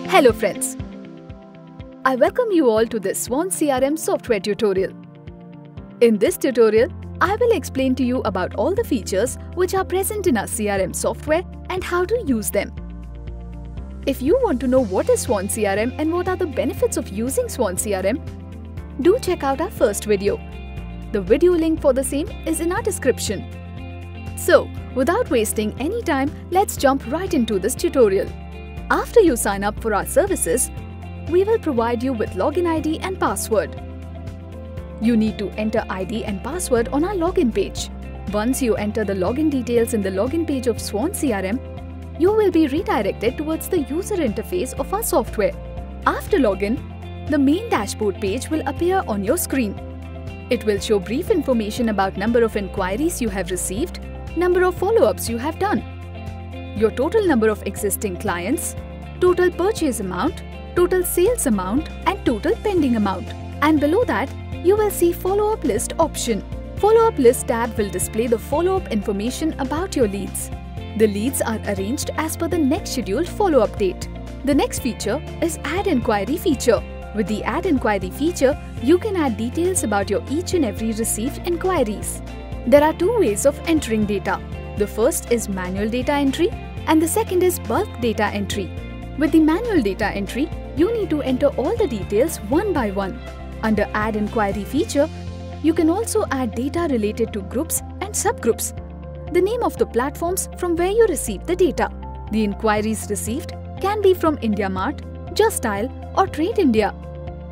Hello friends, I welcome you all to this Swan CRM software tutorial. In this tutorial, I will explain to you about all the features which are present in our CRM software and how to use them. If you want to know what is Swan CRM and what are the benefits of using Swan CRM, do check out our first video. The video link for the same is in our description. So, without wasting any time, let's jump right into this tutorial. After you sign up for our services, we will provide you with login ID and password. You need to enter ID and password on our login page. Once you enter the login details in the login page of Swan CRM, you will be redirected towards the user interface of our software. After login, the main dashboard page will appear on your screen. It will show brief information about number of inquiries you have received, number of follow-ups you have done, your total number of existing clients, total purchase amount, total sales amount and total pending amount. And below that, you will see Follow-up List option. Follow-up List tab will display the follow-up information about your leads. The leads are arranged as per the next scheduled follow-up date. The next feature is Add Inquiry feature. With the Add Inquiry feature, you can add details about your each and every received inquiries. There are two ways of entering data. The first is manual data entry and the second is bulk data entry. With the manual data entry, you need to enter all the details one by one. Under Add Inquiry feature, you can also add data related to groups and subgroups, the name of the platforms from where you receive the data. The inquiries received can be from IndiaMart, Just Dial or Trade India.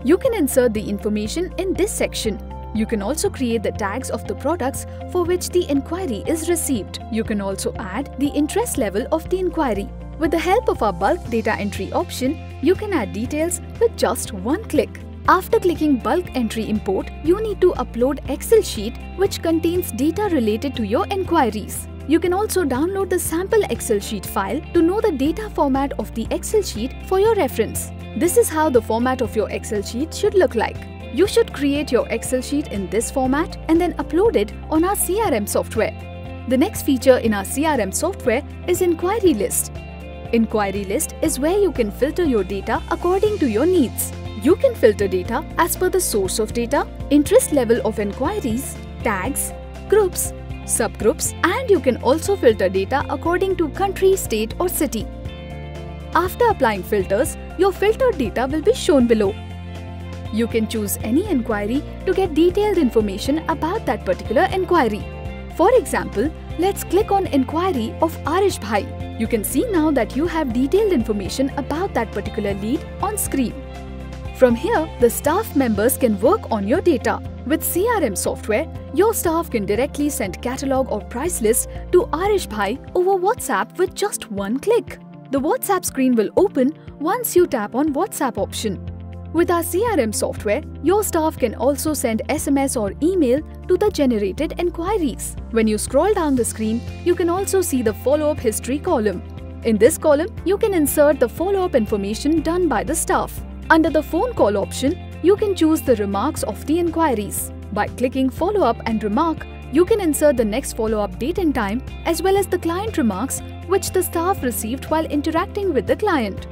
You can insert the information in this section. You can also create the tags of the products for which the inquiry is received. You can also add the interest level of the inquiry. With the help of our bulk data entry option, you can add details with just one click. After clicking Bulk Entry Import, you need to upload Excel sheet which contains data related to your inquiries. You can also download the sample Excel sheet file to know the data format of the Excel sheet for your reference. This is how the format of your Excel sheet should look like. You should create your Excel sheet in this format and then upload it on our CRM software. The next feature in our CRM software is Inquiry List. Inquiry List is where you can filter your data according to your needs. You can filter data as per the source of data, interest level of inquiries, tags, groups, subgroups, and you can also filter data according to country, state or city. After applying filters, your filtered data will be shown below. You can choose any inquiry to get detailed information about that particular inquiry. For example, let's click on Inquiry of Arish Bhai. You can see now that you have detailed information about that particular lead on screen. From here, the staff members can work on your data. With CRM software, your staff can directly send catalog or price list to Arish Bhai over WhatsApp with just one click. The WhatsApp screen will open once you tap on WhatsApp option. With our CRM software, your staff can also send SMS or email to the generated inquiries. When you scroll down the screen, you can also see the follow-up history column. In this column, you can insert the follow-up information done by the staff. Under the phone call option, you can choose the remarks of the inquiries. By clicking follow-up and remark, you can insert the next follow-up date and time as well as the client remarks which the staff received while interacting with the client.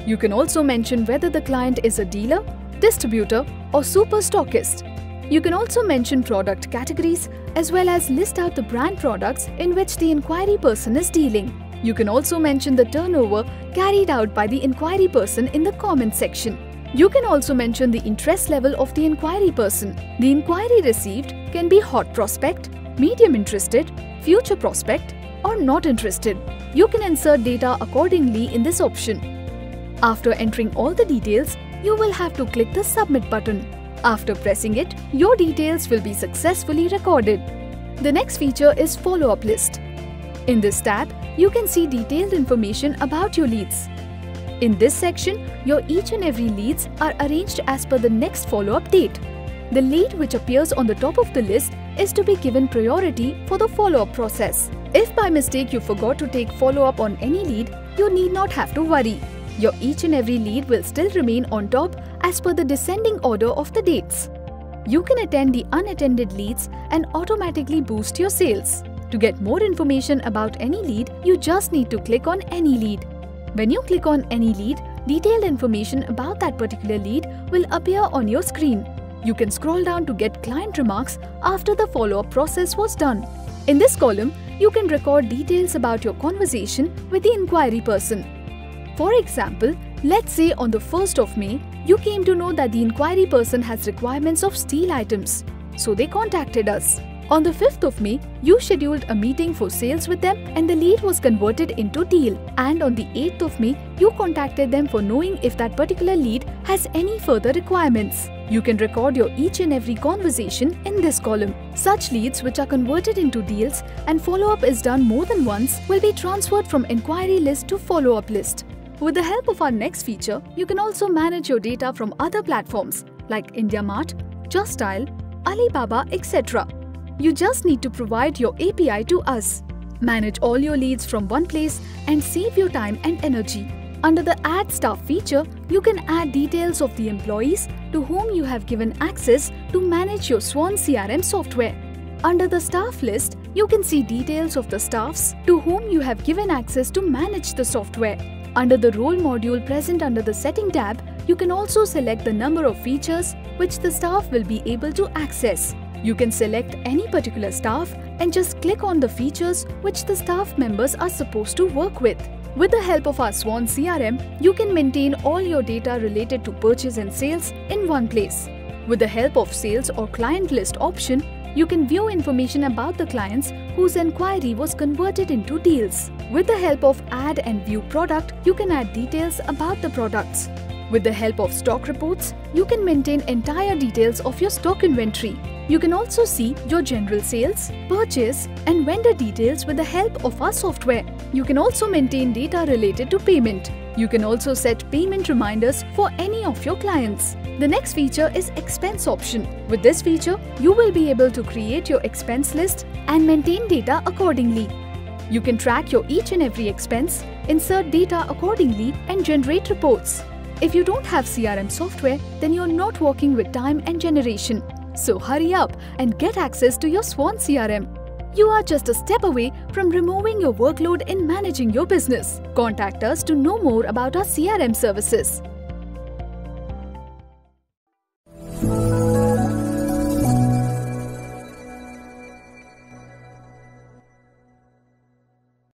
You can also mention whether the client is a dealer, distributor or super stockist. You can also mention product categories as well as list out the brand products in which the inquiry person is dealing. You can also mention the turnover carried out by the inquiry person in the comment section. You can also mention the interest level of the inquiry person. The inquiry received can be hot prospect, medium interested, future prospect or not interested. You can insert data accordingly in this option. After entering all the details, you will have to click the Submit button. After pressing it, your details will be successfully recorded. The next feature is Follow-up List. In this tab, you can see detailed information about your leads. In this section, your each and every leads are arranged as per the next follow-up date. The lead which appears on the top of the list is to be given priority for the follow-up process. If by mistake you forgot to take follow-up on any lead, you need not have to worry. Your each and every lead will still remain on top as per the descending order of the dates. You can attend the unattended leads and automatically boost your sales. To get more information about any lead, you just need to click on Any Lead. When you click on Any Lead, detailed information about that particular lead will appear on your screen. You can scroll down to get client remarks after the follow-up process was done. In this column, you can record details about your conversation with the inquiry person. For example, let's say on the 1st of May, you came to know that the inquiry person has requirements of steel items. So they contacted us. On the 5th of May, you scheduled a meeting for sales with them and the lead was converted into deal. And on the 8th of May, you contacted them for knowing if that particular lead has any further requirements. You can record your each and every conversation in this column. Such leads which are converted into deals and follow-up is done more than once will be transferred from inquiry list to follow-up list. With the help of our next feature, you can also manage your data from other platforms like IndiaMart, Justdial, Alibaba, etc. You just need to provide your API to us. Manage all your leads from one place and save your time and energy. Under the Add Staff feature, you can add details of the employees to whom you have given access to manage your Swan CRM software. Under the Staff list, you can see details of the staffs to whom you have given access to manage the software. Under the Role module present under the Setting tab, you can also select the number of features which the staff will be able to access. You can select any particular staff and just click on the features which the staff members are supposed to work with. With the help of our Swan CRM, you can maintain all your data related to purchase and sales in one place. With the help of Sales or Client List option, you can view information about the clients whose inquiry was converted into deals. With the help of Add and View Product, you can add details about the products. With the help of Stock Reports, you can maintain entire details of your stock inventory. You can also see your general sales, purchase and vendor details with the help of our software. You can also maintain data related to payment. You can also set payment reminders for any of your clients. The next feature is Expense option. With this feature, you will be able to create your expense list and maintain data accordingly. You can track your each and every expense, insert data accordingly and generate reports. If you don't have CRM software, then you're not working with time and generation. So hurry up and get access to your Swan CRM. You are just a step away from removing your workload in managing your business. Contact us to know more about our CRM services.